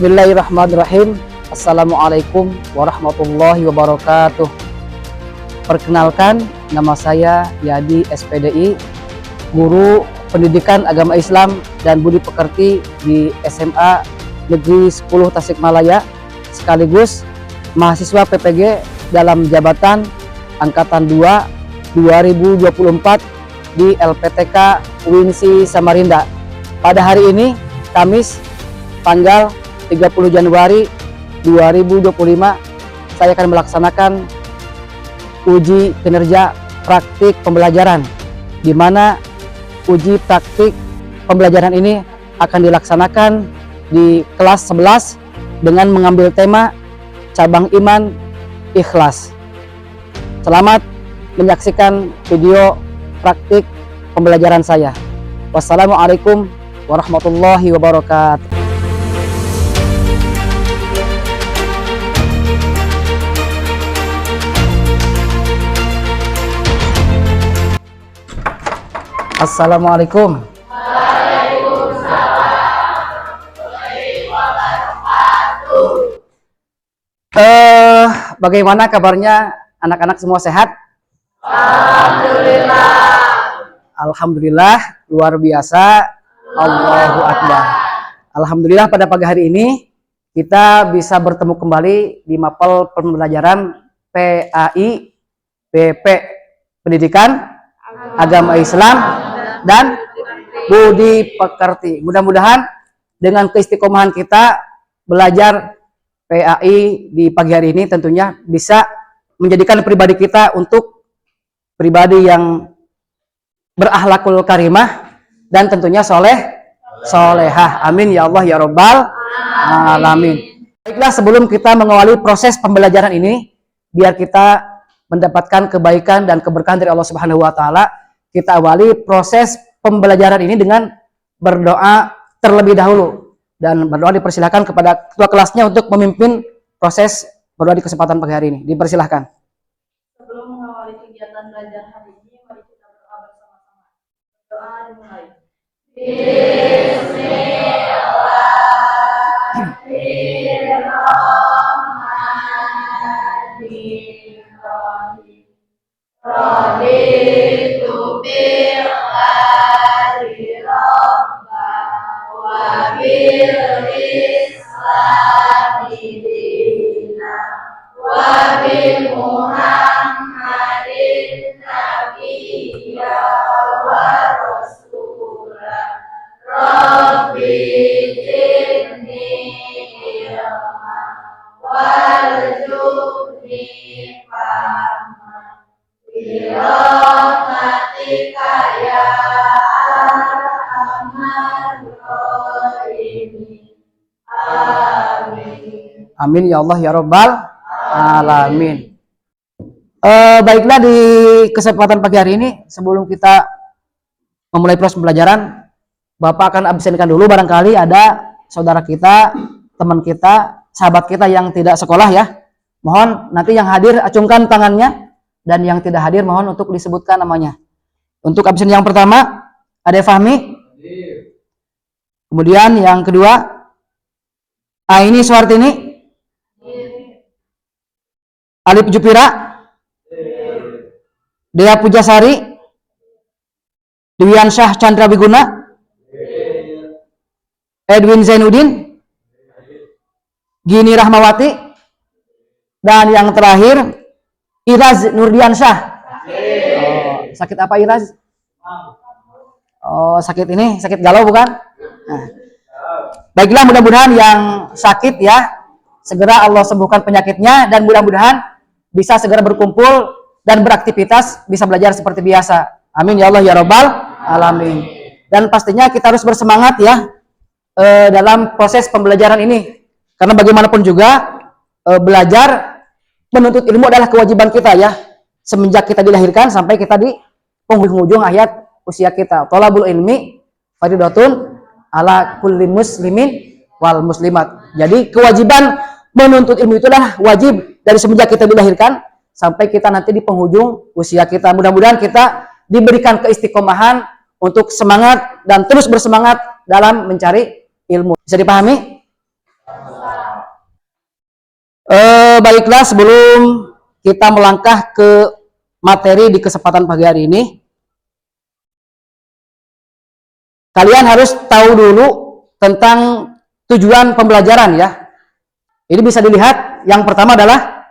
Bismillahirrahmanirrahim. Assalamualaikum warahmatullahi wabarakatuh. Perkenalkan, nama saya Yadi SPDI, guru pendidikan agama Islam dan budi pekerti di SMA Negeri 10 Tasikmalaya, sekaligus mahasiswa PPG dalam jabatan Angkatan 2 2024 di LPTK UINSI Samarinda. Pada hari ini, Kamis, tanggal 30 Januari 2025, saya akan melaksanakan uji kinerja praktik pembelajaran, di mana uji praktik pembelajaran ini akan dilaksanakan di kelas 11 dengan mengambil tema cabang iman ikhlas. Selamat menyaksikan video praktik pembelajaran saya. Wassalamualaikum warahmatullahi wabarakatuh. Assalamualaikum. Bagaimana kabarnya anak-anak semua, sehat? Alhamdulillah. Alhamdulillah, luar biasa. Allahu Akbar. Alhamdulillah, pada pagi hari ini kita bisa bertemu kembali di mapel pembelajaran PAI BP Pendidikan Agama Islam dan budi pekerti. Mudah-mudahan dengan keistiqomahan kita belajar PAI di pagi hari ini tentunya bisa menjadikan pribadi kita untuk pribadi yang berakhlakul karimah dan tentunya solehah. Amin ya Allah ya Rabbal alamin. Baiklah, sebelum kita mengawali proses pembelajaran ini, biar kita mendapatkan kebaikan dan keberkahan dari Allah Subhanahu wa taala, kita awali proses pembelajaran ini dengan berdoa terlebih dahulu. Dan berdoa dipersilahkan kepada ketua kelasnya untuk memimpin proses berdoa di kesempatan pagi hari ini. Dipersilahkan. Sebelum mengawali kegiatan belajar hari ini, mari kita berdoa bersama-sama. Doa dimulai. Bismillahirrahmanirrahim. Raditu billahi rabba wa bil islami dina wa bi Muhammadin nabiyya wa rasulah. Rabbi zidni ilma warzuqni fahma birahmatika ya arhamar rahimin. Amin. Amin ya Allah ya Rabbal alamin. Baiklah, di kesempatan pagi hari ini sebelum kita memulai proses pembelajaran, Bapak akan absenkan dulu, barangkali ada saudara kita, teman kita, sahabat kita yang tidak sekolah ya. Mohon nanti yang hadir acungkan tangannya, dan yang tidak hadir mohon untuk disebutkan namanya. Untuk absen yang pertama ada Fahmi. Kemudian yang kedua Aini Suwartini. Alif Jupira. Dea Pujasari. Dewiansyah Chandra Wiguna. Edwin Zainuddin. Gini Rahmawati. Dan yang terakhir Iraz Nurdiansyah. Sakit apa Iraz? Sakit ini, sakit galau bukan? Nah. Baiklah, mudah-mudahan yang sakit ya segera Allah sembuhkan penyakitnya, dan mudah-mudahan bisa segera berkumpul dan beraktivitas, bisa belajar seperti biasa. Amin ya Allah ya Rabbal alamin. Dan pastinya kita harus bersemangat ya dalam proses pembelajaran ini, karena bagaimanapun juga belajar menuntut ilmu adalah kewajiban kita ya, semenjak kita dilahirkan sampai kita di penghujung akhir usia kita. Thalabul ilmi fardhatun ala kulli muslimin wal muslimat. Jadi kewajiban menuntut ilmu itu adalah wajib dari semenjak kita dilahirkan sampai kita nanti di penghujung usia kita. Mudah-mudahan kita diberikan keistiqomahan untuk semangat dan terus bersemangat dalam mencari ilmu. Bisa dipahami? Baiklah, sebelum kita melangkah ke materi di kesempatan pagi hari ini, kalian harus tahu dulu tentang tujuan pembelajaran ya. Ini bisa dilihat, yang pertama adalah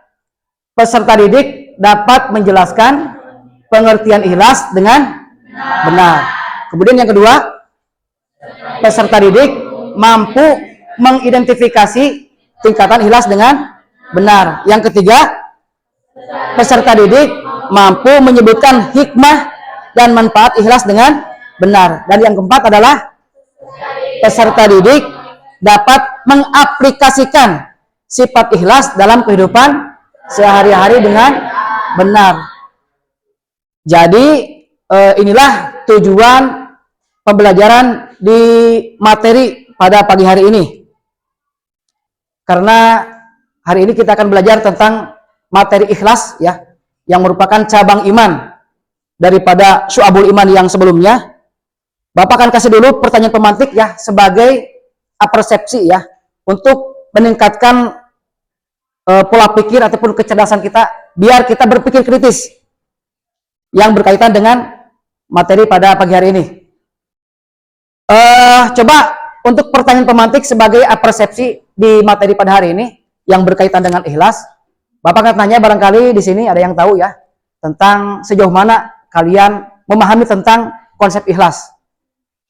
peserta didik dapat menjelaskan pengertian ikhlas dengan benar. Kemudian yang kedua, peserta didik mampu mengidentifikasi tingkatan ikhlas dengan benar. Yang ketiga, peserta didik mampu menyebutkan hikmah dan manfaat ikhlas dengan benar. Dan yang keempat adalah peserta didik dapat mengaplikasikan sifat ikhlas dalam kehidupan sehari-hari dengan benar. Jadi inilah tujuan pembelajaran di materi pada pagi hari ini. Karena hari ini kita akan belajar tentang materi ikhlas ya, yang merupakan cabang iman daripada syu'abul iman yang sebelumnya. Bapak akan kasih dulu pertanyaan pemantik ya, sebagai persepsi ya, untuk meningkatkan pola pikir ataupun kecerdasan kita, biar kita berpikir kritis yang berkaitan dengan materi pada pagi hari ini. Coba untuk pertanyaan pemantik sebagai persepsi di materi pada hari ini yang berkaitan dengan ikhlas, Bapak akan tanya, barangkali di sini ada yang tahu ya tentang sejauh mana kalian memahami tentang konsep ikhlas.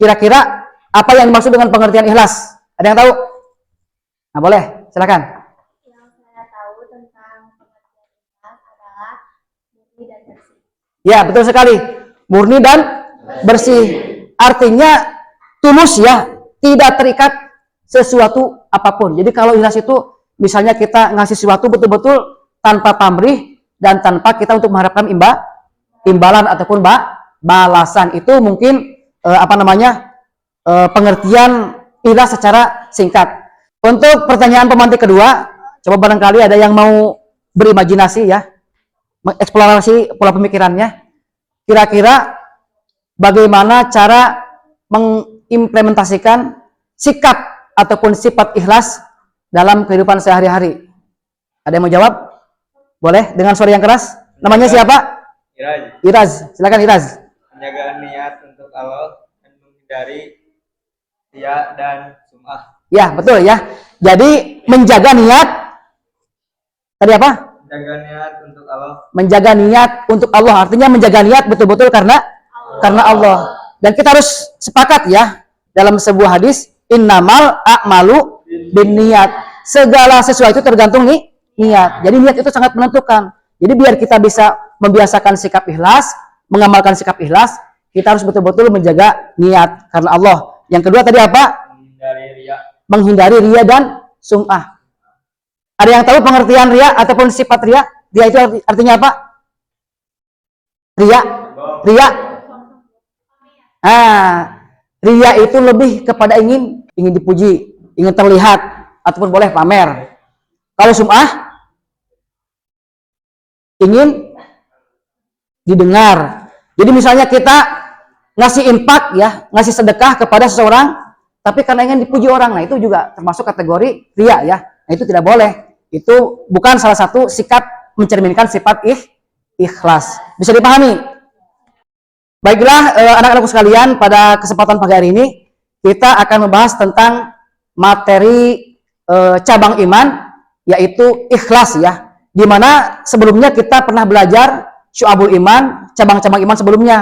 Kira-kira apa yang dimaksud dengan pengertian ikhlas? Ada yang tahu? Nah, boleh, silakan. Yang saya tahu tentang pengertian ikhlas adalah murni dan bersih. Ya, betul sekali. Murni dan bersih. Artinya tulus ya, tidak terikat sesuatu apapun. Jadi kalau ikhlas itu misalnya kita ngasih sesuatu betul-betul tanpa pamrih dan tanpa kita untuk mengharapkan imbalan ataupun balasan. Itu mungkin pengertian ikhlas secara singkat. Untuk pertanyaan pemantik kedua, coba barangkali ada yang mau berimajinasi ya, mengeksplorasi pola pemikirannya. Kira-kira bagaimana cara mengimplementasikan sikap ataupun sifat ikhlas dalam kehidupan sehari-hari? Ada yang mau jawab? Boleh dengan suara yang keras. Namanya siapa? Iraz. Silakan Iraz. Menjaga niat untuk Allah dan menghindari riya dan sum'ah. Ya, betul ya. Jadi menjaga niat tadi apa? Menjaga niat untuk Allah. Menjaga niat untuk Allah. Artinya menjaga niat betul-betul karena Allah. Dan kita harus sepakat ya dalam sebuah hadis, innamal a'malu binniyat. Segala sesuatu itu tergantung nih niat. Jadi niat itu sangat menentukan. Jadi biar kita bisa membiasakan sikap ikhlas, mengamalkan sikap ikhlas, kita harus betul-betul menjaga niat karena Allah. Yang kedua tadi apa? Menghindari riya. Menghindari riya dan sum'ah. Ada yang tahu pengertian riya ataupun sifat riya? Riya itu artinya apa? Riya. Riya itu lebih kepada ingin dipuji, ingin terlihat, ataupun boleh pamer. Kalau sum'ah, ingin didengar. Jadi misalnya kita ngasih infak ya, ngasih sedekah kepada seseorang, tapi karena ingin dipuji orang, nah itu juga termasuk kategori riya ya. Nah itu tidak boleh. Itu bukan salah satu sikap mencerminkan sifat ikhlas. Bisa dipahami? Baiklah anak-anakku sekalian, pada kesempatan pagi hari ini kita akan membahas tentang materi cabang iman, yaitu ikhlas ya. Dimana sebelumnya kita pernah belajar syu'abul iman, cabang-cabang iman sebelumnya,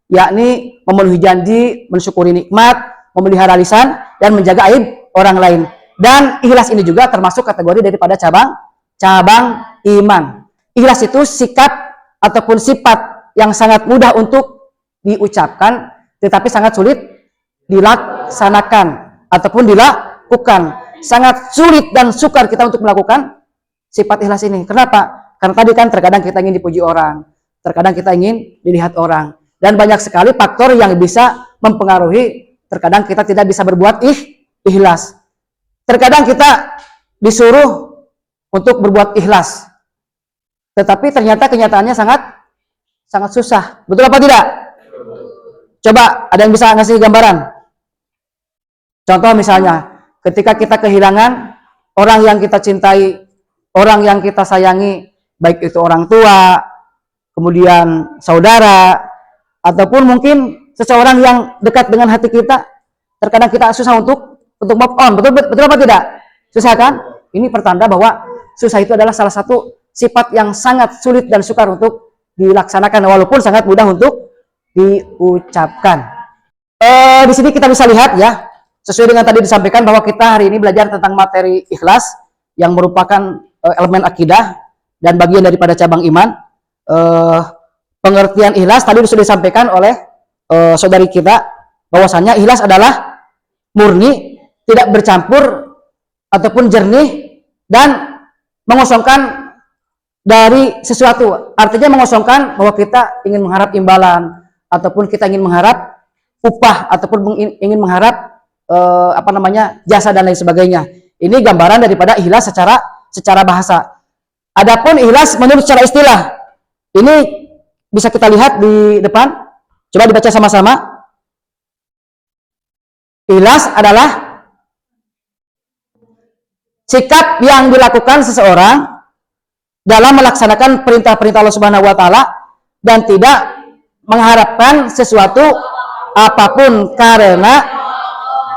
yakni memenuhi janji, mensyukuri nikmat, memelihara lisan, dan menjaga aib orang lain. Dan ikhlas ini juga termasuk kategori daripada cabang iman. Ikhlas itu sikap ataupun sifat yang sangat mudah untuk diucapkan, tetapi sangat sulit dilaksanakan ataupun dilakukan. Sangat sulit dan sukar kita untuk melakukan sifat ikhlas ini. Kenapa? Karena tadi kan terkadang kita ingin dipuji orang, terkadang kita ingin dilihat orang, dan banyak sekali faktor yang bisa mempengaruhi. Terkadang kita tidak bisa berbuat ikhlas. Terkadang kita disuruh untuk berbuat ikhlas, tetapi ternyata kenyataannya sangat susah. Betul apa tidak? Coba ada yang bisa ngasih gambaran? Contoh misalnya, ketika kita kehilangan orang yang kita cintai, orang yang kita sayangi, baik itu orang tua, kemudian saudara, ataupun mungkin seseorang yang dekat dengan hati kita, terkadang kita susah untuk move on. Betul apa tidak? Susah kan? Ini pertanda bahwa susah itu adalah salah satu sifat yang sangat sulit dan sukar untuk dilaksanakan, walaupun sangat mudah untuk diucapkan. Di sini kita bisa lihat ya, sesuai dengan tadi disampaikan bahwa kita hari ini belajar tentang materi ikhlas yang merupakan elemen akidah dan bagian daripada cabang iman. Pengertian ikhlas tadi sudah disampaikan oleh saudari kita, bahwasanya ikhlas adalah murni, tidak bercampur ataupun jernih, dan mengosongkan dari sesuatu. Artinya mengosongkan bahwa kita ingin mengharap imbalan, ataupun kita ingin mengharap upah, ataupun ingin mengharap jasa dan lain sebagainya. Ini gambaran daripada ikhlas secara bahasa. Adapun ikhlas menurut secara istilah, ini bisa kita lihat di depan. Coba dibaca sama-sama. Ikhlas adalah sikap yang dilakukan seseorang dalam melaksanakan perintah-perintah Allah Subhanahu wa taala dan tidak mengharapkan sesuatu apapun, karena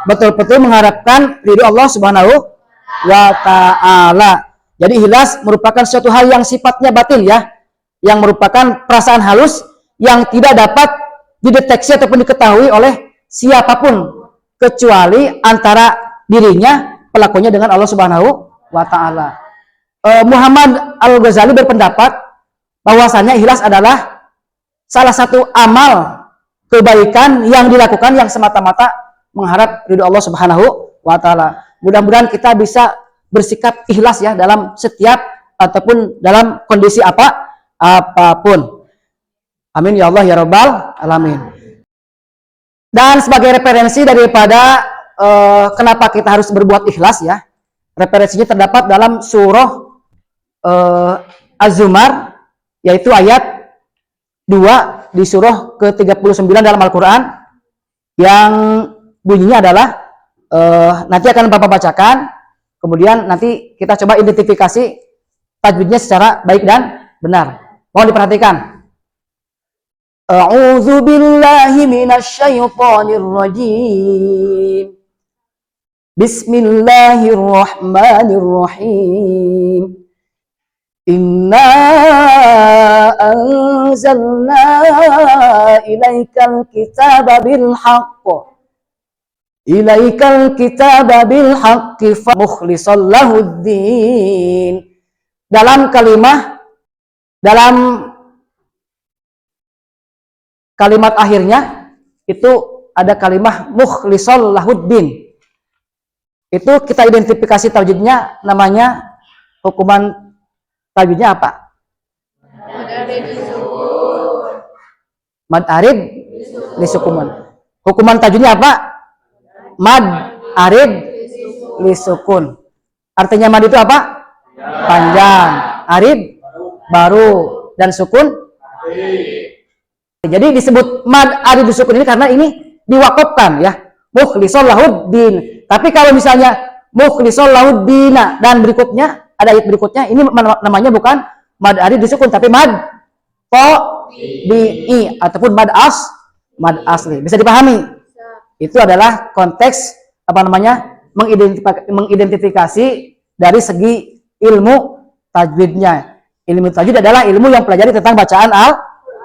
betul-betul mengharapkan ridho Allah Subhanahu wa taala. Jadi ikhlas merupakan suatu hal yang sifatnya batin ya, yang merupakan perasaan halus yang tidak dapat dideteksi ataupun diketahui oleh siapapun kecuali antara dirinya, pelakunya, dengan Allah Subhanahu wa taala. Muhammad Al-Ghazali berpendapat bahwasanya ikhlas adalah salah satu amal kebaikan yang dilakukan yang semata-mata mengharap ridho Allah Subhanahu wa taala. Mudah-mudahan kita bisa bersikap ikhlas ya dalam setiap ataupun dalam kondisi apapun. Amin ya Allah ya rabbal alamin. Dan sebagai referensi daripada kenapa kita harus berbuat ikhlas ya, referensinya terdapat dalam surah Az-Zumar, yaitu ayat 2 di surah ke-39 dalam Al-Quran, yang bunyinya adalah nanti akan Bapak bacakan, kemudian nanti kita coba identifikasi tajwidnya secara baik dan benar. Mohon diperhatikan. A'udzu billahi minasyaitonir rajim. Bismillahirrahmanirrahim. Inna anzalna ilaikal kitaba bil haqq. Ilaikal kitaba bil haqqi fa mukhlishan lahuddin. Dalam kalimat akhirnya itu ada kalimat mukhlishan lahuddin. Itu kita identifikasi tajwidnya, namanya hukuman tajwidnya apa? Mad arid lisukuman. Hukuman tajwidnya apa? Mad arid lisukun. Artinya mad itu apa? Panjang, arid baru, dan sukun. Jadi disebut mad arid lisukun ini karena ini diwakafkan ya. Mukhlishan lahuddin. Tapi kalau misalnya mukhlishan lahuddina dan berikutnya ada ayat berikutnya, ini namanya bukan mad arid disukun tapi mad tabi'i ataupun mad asli. Bisa dipahami? Itu adalah konteks mengidentifikasi dari segi ilmu tajwidnya. Ilmu tajwid adalah ilmu yang pelajari tentang bacaan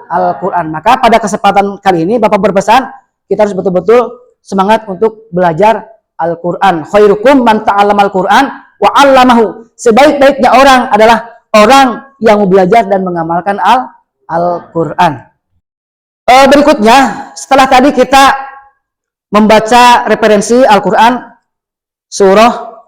Al-Qur'an. Maka pada kesempatan kali ini Bapak berpesan kita harus betul-betul semangat untuk belajar Al-Quran. Khairukum man ta'allama Al-Quran wa 'allamahu. Sebaik-baiknya orang adalah orang yang belajar dan mengamalkan Al-Quran. Berikutnya, setelah tadi kita membaca referensi Al-Quran surah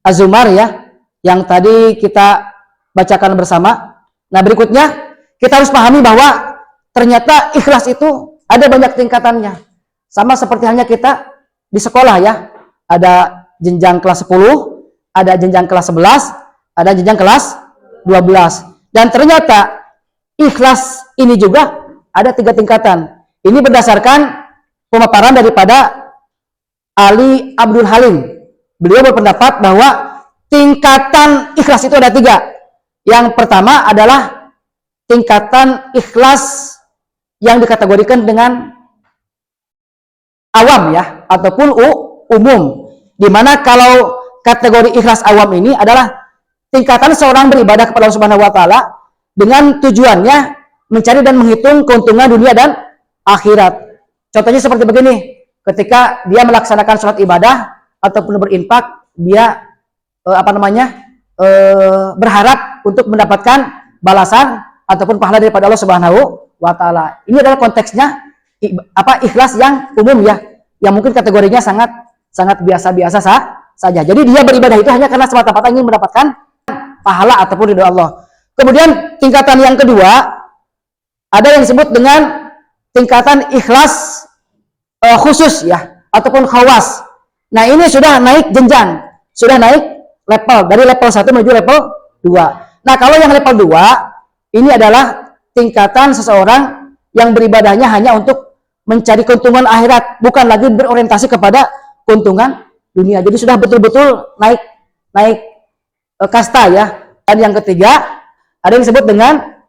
Az-Zumar ya, yang tadi kita bacakan bersama. Nah, berikutnya kita harus pahami bahwa ternyata ikhlas itu ada banyak tingkatannya. Sama seperti halnya kita di sekolah ya. Ada jenjang kelas 10, ada jenjang kelas 11, ada jenjang kelas 12. Dan ternyata ikhlas ini juga ada 3 tingkatan. Ini berdasarkan pemaparan daripada Ali Abdul Halim. Beliau berpendapat bahwa tingkatan ikhlas itu ada 3. Yang pertama adalah tingkatan ikhlas yang dikategorikan dengan awam ya, ataupun umum. Dimana kalau kategori ikhlas awam ini adalah tingkatan seorang beribadah kepada Allah Subhanahu wa taala dengan tujuannya mencari dan menghitung keuntungan dunia dan akhirat. Contohnya seperti begini, ketika dia melaksanakan sholat ibadah ataupun berinfak, dia berharap untuk mendapatkan balasan ataupun pahala daripada Allah Subhanahu wa taala. Ini adalah konteksnya ikhlas yang umum ya, yang mungkin kategorinya sangat biasa-biasa saja. Jadi dia beribadah itu hanya karena semata-mata ingin mendapatkan pahala ataupun ridho Allah. Kemudian tingkatan yang kedua ada yang disebut dengan tingkatan ikhlas khusus ya, ataupun khawas. Nah, ini sudah naik jenjang, sudah naik level dari level 1 menuju level 2. Nah, kalau yang level 2 ini adalah tingkatan seseorang yang beribadahnya hanya untuk mencari keuntungan akhirat, bukan lagi berorientasi kepada keuntungan dunia. Jadi sudah betul-betul naik kasta ya. Dan yang ketiga ada yang disebut dengan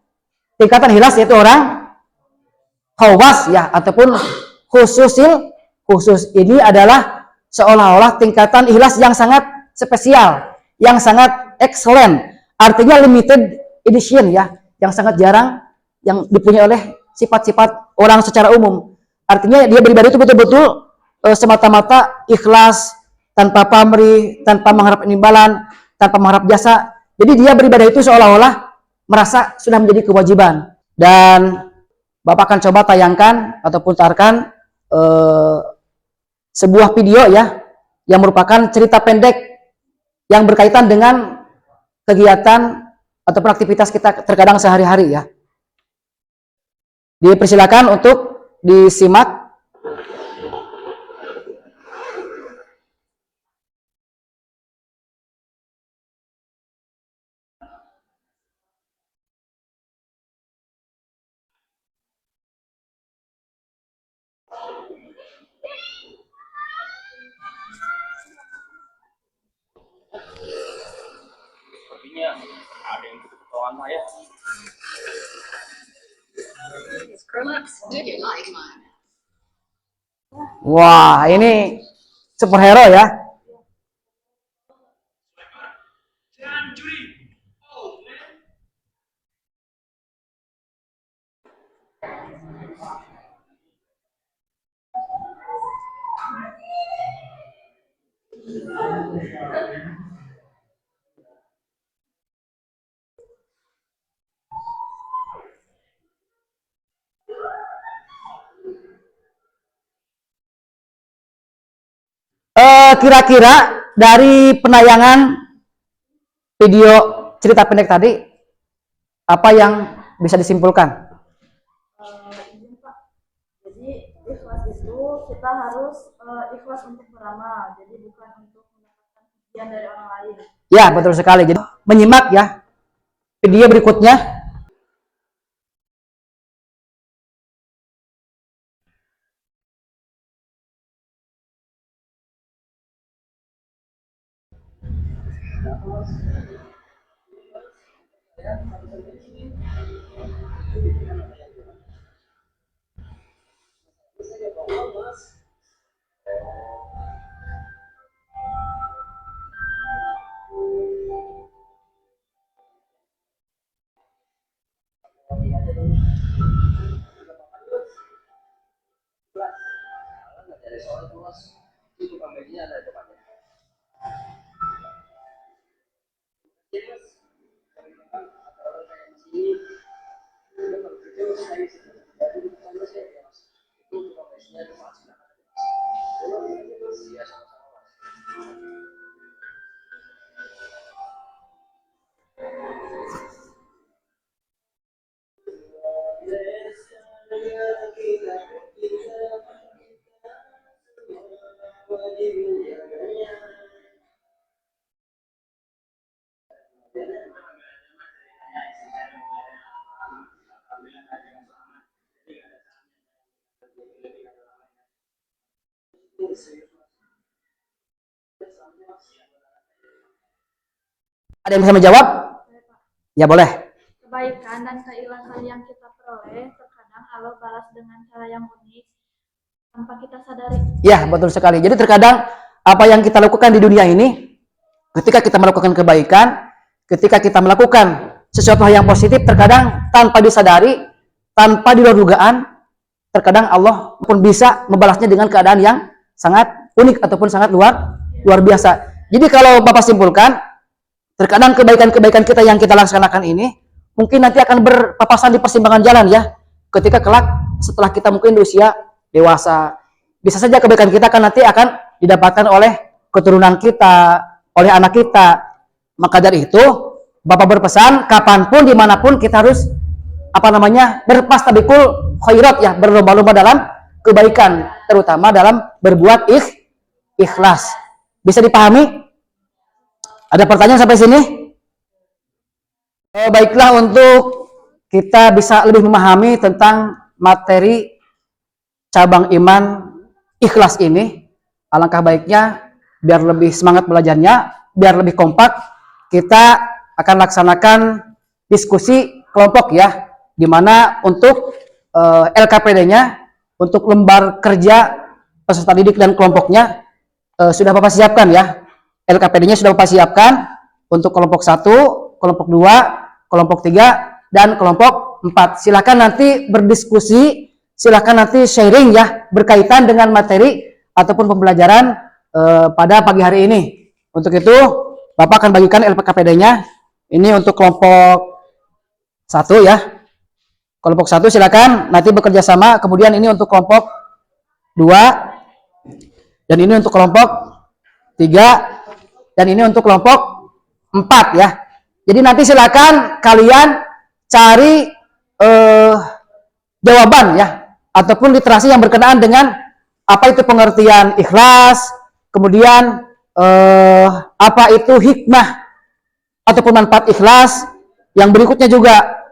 tingkatan hilas, yaitu orang khawas ya, ataupun khusus. Ini adalah seolah-olah tingkatan ikhlas yang sangat spesial, yang sangat excellent, artinya limited edition ya, yang sangat jarang yang dipunyai oleh sifat-sifat orang secara umum. Artinya dia beribadah itu betul-betul semata-mata ikhlas, tanpa pamrih, tanpa mengharap imbalan, tanpa mengharap jasa. Jadi dia beribadah itu seolah-olah merasa sudah menjadi kewajiban. Dan Bapak akan coba tayangkan ataupun putarkan sebuah video ya, yang merupakan cerita pendek yang berkaitan dengan kegiatan ataupun aktivitas kita terkadang sehari-hari ya. Dipersilakan untuk disimak. Sepertinya ada yang butuh pertolongan saya. Wah, ini superhero ya. Kira-kira dari penayangan video cerita pendek tadi, apa yang bisa disimpulkan? Izin Pak. Jadi ikhlas itu kita harus ikhlas untuk beramal. Jadi bukan untuk mendapatkan pujian dari orang lain. Ya, betul sekali. Jadi menyimak ya video berikutnya. Ada yang bisa menjawab? Boleh, Pak. Ya boleh. Kebaikan dan keikhlasan yang kita peroleh terkadang Allah balas dengan cara yang unik tanpa kita sadari. Ya, betul sekali. Jadi terkadang apa yang kita lakukan di dunia ini, ketika kita melakukan kebaikan, ketika kita melakukan sesuatu yang positif, terkadang tanpa disadari, tanpa di luar dugaan, terkadang Allah pun bisa membalasnya dengan keadaan yang sangat unik ataupun sangat luar biasa. Jadi kalau Bapak simpulkan, terkadang kebaikan-kebaikan kita yang kita laksanakan ini mungkin nanti akan berpapasan di persimpangan jalan ya. Ketika kelak setelah kita mungkin di usia dewasa, bisa saja kebaikan kita nanti akan didapatkan oleh keturunan kita, oleh anak kita. Maka dari itu Bapak berpesan kapanpun dimanapun kita harus berpastabikul khairat ya, berlomba-lomba dalam kebaikan, terutama dalam berbuat ikhlas. Bisa dipahami? Ada pertanyaan sampai sini? Baiklah, untuk kita bisa lebih memahami tentang materi cabang iman ikhlas ini, alangkah baiknya biar lebih semangat belajarnya, biar lebih kompak, kita akan laksanakan diskusi kelompok ya, dimana untuk LKPD-nya, untuk lembar kerja peserta didik dan kelompoknya sudah Bapak siapkan ya. LKPD-nya sudah Bapak siapkan untuk kelompok 1, kelompok 2, kelompok 3, dan kelompok 4. Silakan nanti berdiskusi, silakan nanti sharing ya, berkaitan dengan materi ataupun pembelajaran pada pagi hari ini. Untuk itu, Bapak akan bagikan LKPD-nya. Ini untuk kelompok 1 ya. Kelompok 1 silakan nanti bekerja sama. Kemudian ini untuk kelompok 2, dan ini untuk kelompok 3, dan ini untuk kelompok 4 ya. Jadi nanti silakan kalian cari jawaban ya, ataupun literasi yang berkenaan dengan apa itu pengertian ikhlas, kemudian apa itu hikmah ataupun manfaat ikhlas. Yang berikutnya juga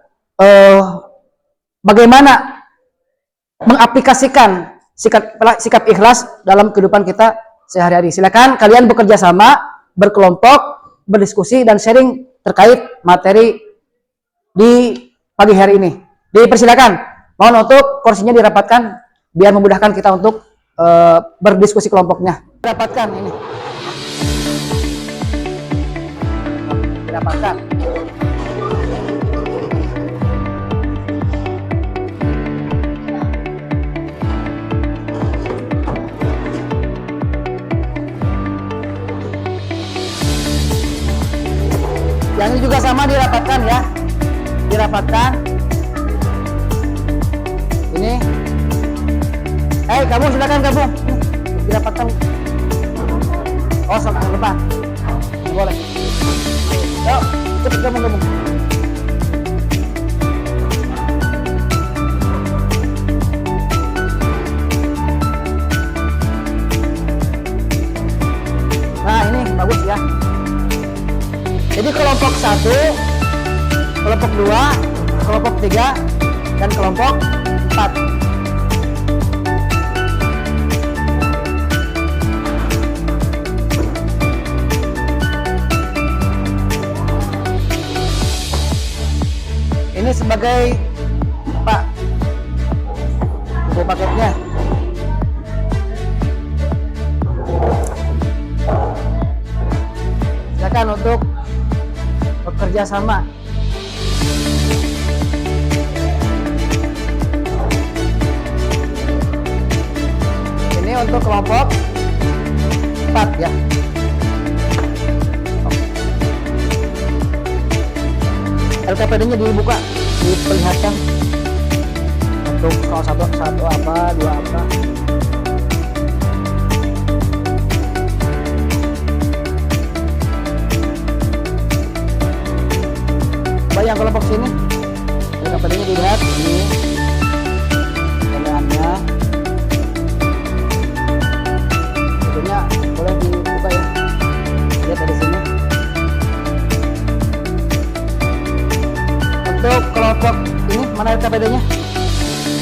bagaimana mengaplikasikan sikap ikhlas dalam kehidupan kita sehari-hari. Silakan kalian bekerja sama, berkelompok, berdiskusi dan sharing terkait materi di pagi hari ini. Dipersilakan, mohon untuk kursinya dirapatkan biar memudahkan kita untuk berdiskusi kelompoknya. Dirapatkan ini. Dirapatkan. Yang ini juga sama dirapatkan ya, dirapatkan. Ini, kamu silakan kamu, dirapatkan. Oh sama depan, boleh. Yuk, cepet gabung. Nah ini bagus ya. Jadi kelompok 1, kelompok 2, kelompok 3, dan kelompok 4. Ini sebagai Pak buku paketnya. Silakan untuk bekerja sama. Ini untuk kelompok 4 ya. LKPD-nya dibuka, diperlihatkan untuk soal satu apa, 2 apa. Yang kelompok sini, LKPD-nya dilihat ini gambarannya. Tentunya boleh dibuka ya, lihat dari sini. Untuk kelompok ini mana LKPD-nya?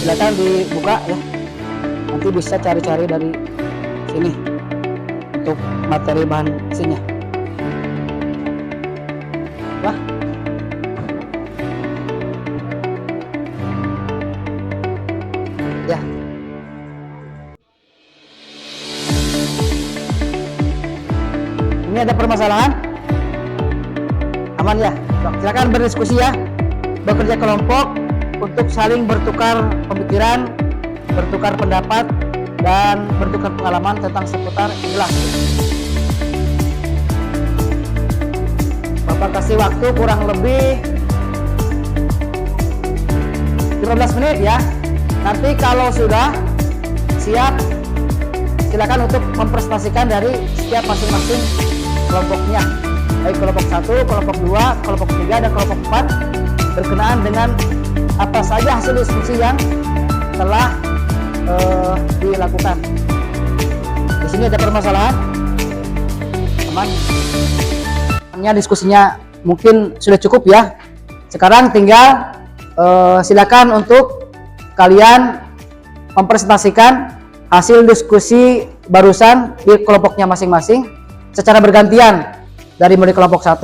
Silakan dibuka ya. Nanti bisa cari-cari dari sini untuk materi bahan isinya. Ya. Ini ada permasalahan? Aman ya? Silakan berdiskusi ya. Bekerja kelompok untuk saling bertukar pemikiran, bertukar pendapat, dan bertukar pengalaman tentang seputar ikhlas. Bapak kasih waktu kurang lebih 15 menit ya. Nanti kalau sudah siap, silakan untuk mempresentasikan dari setiap masing-masing kelompoknya, baik kelompok 1, kelompok 2, kelompok 3, dan kelompok 4, berkenaan dengan apa saja hasil diskusi yang telah dilakukan. Di sini ada permasalahan? Aman? Diskusinya mungkin sudah cukup ya. Sekarang tinggal silakan untuk kalian mempresentasikan hasil diskusi barusan di kelompoknya masing-masing secara bergantian, dari mulai kelompok 1,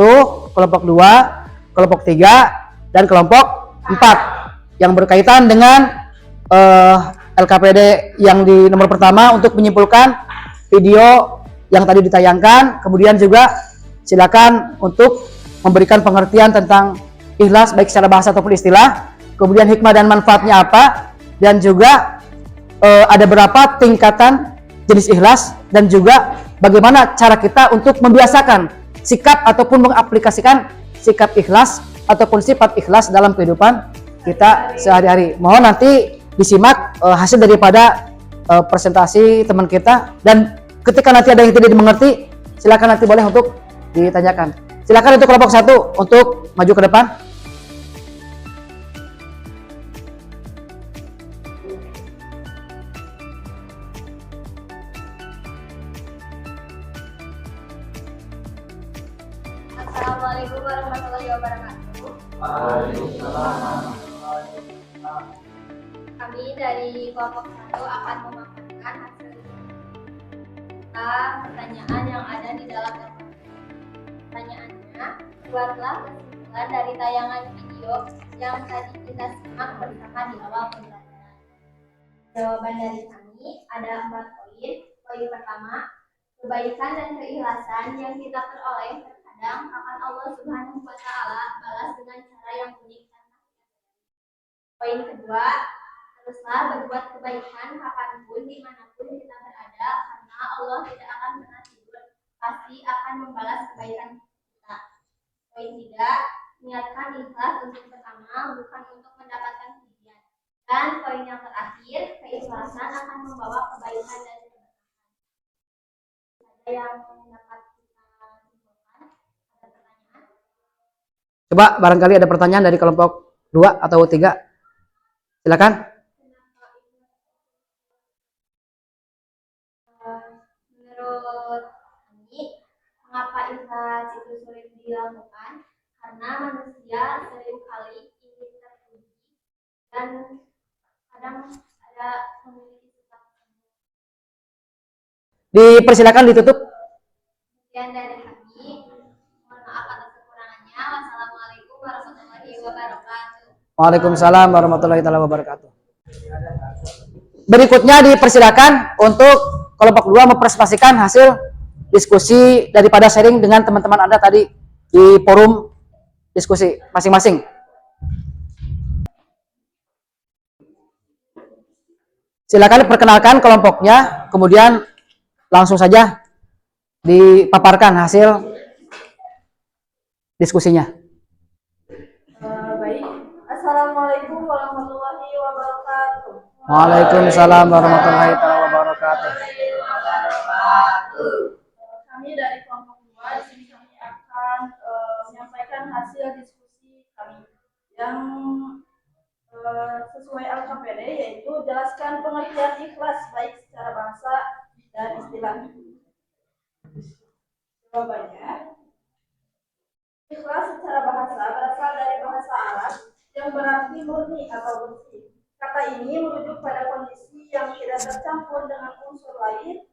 kelompok 2, kelompok 3, dan kelompok 4 yang berkaitan dengan LKPD yang di nomor pertama untuk menyimpulkan video yang tadi ditayangkan. Kemudian juga silakan untuk memberikan pengertian tentang ikhlas baik secara bahasa ataupun istilah, kemudian hikmah dan manfaatnya apa, dan juga ada berapa tingkatan jenis ikhlas, dan juga bagaimana cara kita untuk membiasakan sikap ataupun mengaplikasikan sikap ikhlas ataupun sifat ikhlas dalam kehidupan kita sehari-hari. Mohon nanti disimak hasil daripada presentasi teman kita, dan ketika nanti ada yang tidak dimengerti, silakan nanti boleh untuk ditanyakan. Silakan untuk kelompok 1 untuk maju ke depan. Assalamualaikum warahmatullahi wabarakatuh. Kami dari kelompok 1 akan memaparkan hasil pertanyaan yang ada di dalam pertanyaannya. Buatlah kesimpulan dari tayangan video yang tadi kita simak bersama di awal pembelajaran. Jawaban dari kami ada 4 poin. Poin pertama, kebaikan dan keikhlasan yang kita peroleh terkadang akan Allah Subhanahu wa Ta'ala balas dengan cara yang unik dan poin kedua, teruslah berbuat kebaikan kapanpun dimanapun kita berada, karena Allah tidak akan pernah tidur, pasti akan membalas kebaikan kita. Poin tiga, niatkan ikhlas untuk beramal, bukan untuk mendapatkan pujian. Dan poin yang terakhir, keikhlasan akan membawa kebaikan dan keberkahan. Ada yang dapat kita simpulkan? Ada pertanyaan? Coba barangkali ada pertanyaan dari kelompok 2 atau 3. Silakan. Menurut kami, mengapa ikhlas itu sulit dilakukan? Karena manusia seringkali ingin terpuji dan kadang ada memiliki sifat. Dipersilakan ditutup. Sekian dari kami. Mohon maaf atas kekurangannya. Wassalamualaikum warahmatullahi wabarakatuh. Waalaikumsalam warahmatullahi wabarakatuh. Berikutnya dipersilakan untuk kelompok 2 mempresentasikan hasil diskusi daripada sharing dengan teman-teman Anda tadi di forum diskusi masing-masing. Silakan perkenalkan kelompoknya, kemudian langsung saja dipaparkan hasil diskusinya. Baik. Assalamualaikum warahmatullahi wabarakatuh. Waalaikumsalam warahmatullahi wabarakatuh. Kami dari kelompok 2 di sini kami akan menyampaikan hasil diskusi kami yang sesuai LKPD, yaitu jelaskan pengertian ikhlas baik secara bahasa dan istilah. Jawabannya, ikhlas secara bahasa berasal dari bahasa Arab yang berarti murni atau bersih. Kata ini merujuk pada kondisi yang tidak tercampur dengan unsur lain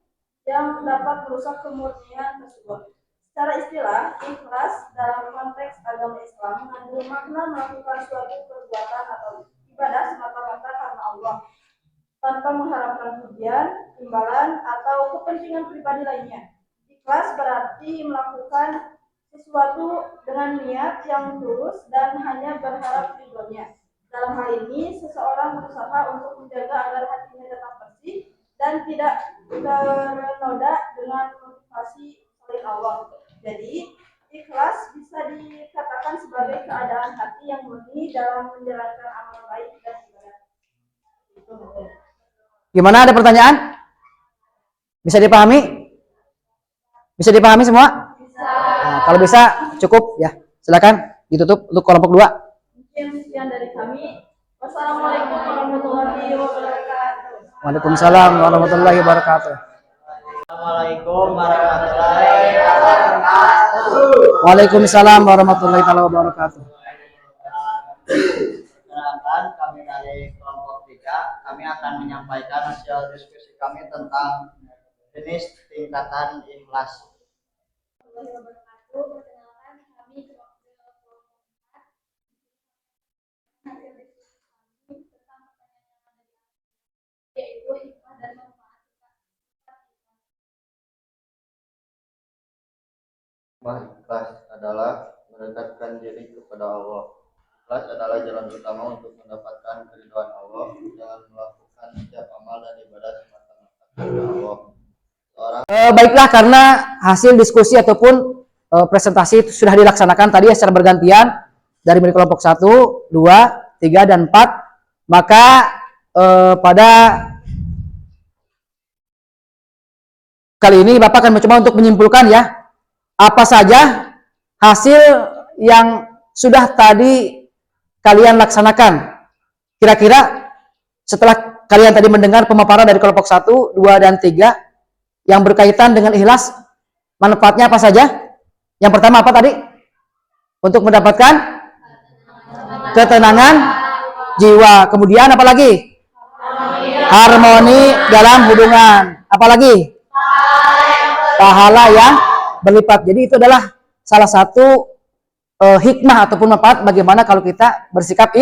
yang dapat merusak kemurnian tersebut. Secara istilah, ikhlas dalam konteks agama Islam mengandung makna melakukan suatu perbuatan atau ibadah semata-mata karena Allah, tanpa mengharapkan pujian, imbalan, atau kepentingan pribadi lainnya. Ikhlas berarti melakukan sesuatu dengan niat yang tulus dan hanya berharap ridhonya. Dalam hal ini, seseorang berusaha untuk menjaga agar hatinya tetap bersih dan tidak ternoda dengan motivasi selain Allah. Jadi, ikhlas bisa dikatakan sebagai keadaan hati yang murni dalam menjalankan amal baik dan ibadah. Itu betul. Gimana, ada pertanyaan? Bisa dipahami? Bisa dipahami semua? Bisa. Nah, kalau bisa cukup ya. Silakan ditutup untuk kelompok 2. Mungkin sekian dari kami. Wassalamualaikum warahmatullahi wabarakatuh. Waalaikumsalam warahmatullahi wabarakatuh. Assalamualaikum warahmatullahi wabarakatuh. Waalaikumsalam warahmatullahi wabarakatuh. Perkenalkan, kami dari kelompok 3. Kami akan menyampaikan hasil diskusi kami tentang jenis tingkatan ikhlas. Perkenalkan, kami kelompok 4 hasil diskusi kami tentang pertanyaan yaitu hikmah dan manfaat. Ikhlas adalah mendekatkan diri kepada Allah. Ikhlas adalah jalan utama untuk mendapatkan keridhaan Allah. Jangan melakukan setiap amal dan ibadah semata-mata karena Allah. Baiklah, karena hasil diskusi ataupun presentasi itu sudah dilaksanakan tadi ya secara bergantian dari kelompok 1, 2, 3, dan 4, maka pada kali ini Bapak akan mencoba untuk menyimpulkan ya apa saja hasil yang sudah tadi kalian laksanakan. Kira-kira setelah kalian tadi mendengar pemaparan dari kelompok 1, 2, dan 3 yang berkaitan dengan ikhlas, manfaatnya apa saja? Yang pertama apa tadi? Untuk mendapatkan ketenangan jiwa. Kemudian apa lagi? Harmoni dalam hubungan. Apa lagi? Pahala yang berlipat. Jadi itu adalah salah satu hikmah ataupun manfaat bagaimana kalau kita bersikap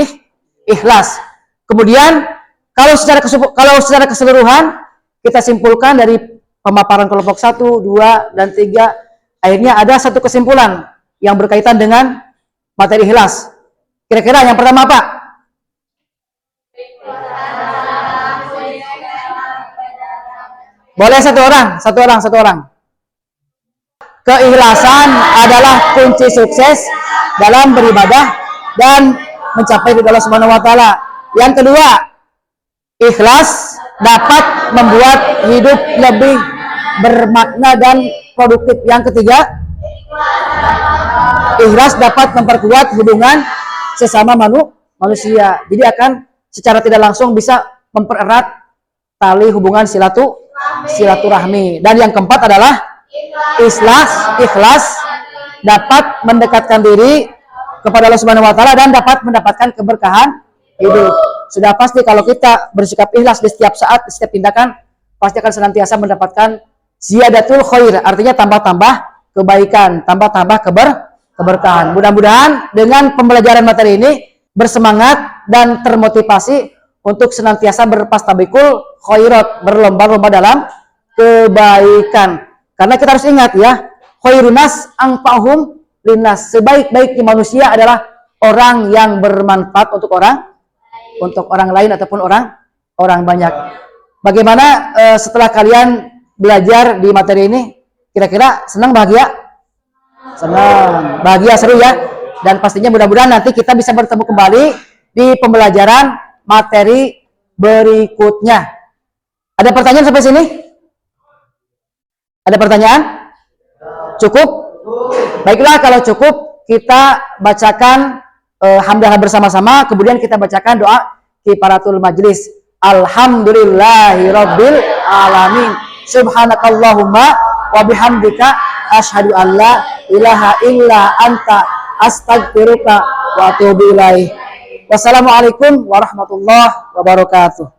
ikhlas. Kemudian kalau secara keseluruhan kita simpulkan dari pemaparan kelompok 1, 2, dan 3, akhirnya ada satu kesimpulan yang berkaitan dengan materi ikhlas. Kira-kira yang pertama apa? Boleh satu orang. Keikhlasan adalah kunci sukses dalam beribadah dan mencapai ridha Allah Subhanahu wa taala. Yang kedua, ikhlas dapat membuat hidup lebih bermakna dan produktif. Yang ketiga, ikhlas dapat memperkuat hubungan sesama manusia. Jadi akan secara tidak langsung bisa mempererat tali hubungan silaturahmi. Dan yang keempat adalah ikhlas dapat mendekatkan diri kepada Allah Subhanahu wa taala dan dapat mendapatkan keberkahan hidup. Sudah pasti kalau kita bersikap ikhlas di setiap saat, di setiap tindakan, pasti akan senantiasa mendapatkan ziyadatul khair, artinya tambah-tambah kebaikan, tambah-tambah keberkahan. Mudah-mudahan dengan pembelajaran materi ini bersemangat dan termotivasi untuk senantiasa berpastabikul khairat, berlomba-lomba dalam kebaikan. Karena kita harus ingat ya, khairunas anfa'uhum linnas. Sebaik-baiknya manusia adalah orang yang bermanfaat untuk orang lain ataupun orang banyak. Bagaimana setelah kalian belajar di materi ini? Kira-kira senang, bahagia? Senang, bahagia, seru ya. Dan pastinya mudah-mudahan nanti kita bisa bertemu kembali di pembelajaran materi berikutnya. Ada pertanyaan sampai sini? Ada pertanyaan? Cukup? Baiklah, kalau cukup kita bacakan hamdalah bersama-sama, kemudian kita bacakan doa kifaratul majlis. Alhamdulillahirabbil alamin. Subhanakallahumma wa bihamdika asyhadu an la ilaha illa anta astaghfiruka wa atubu ilaik. Wassalamualaikum warahmatullahi wabarakatuh.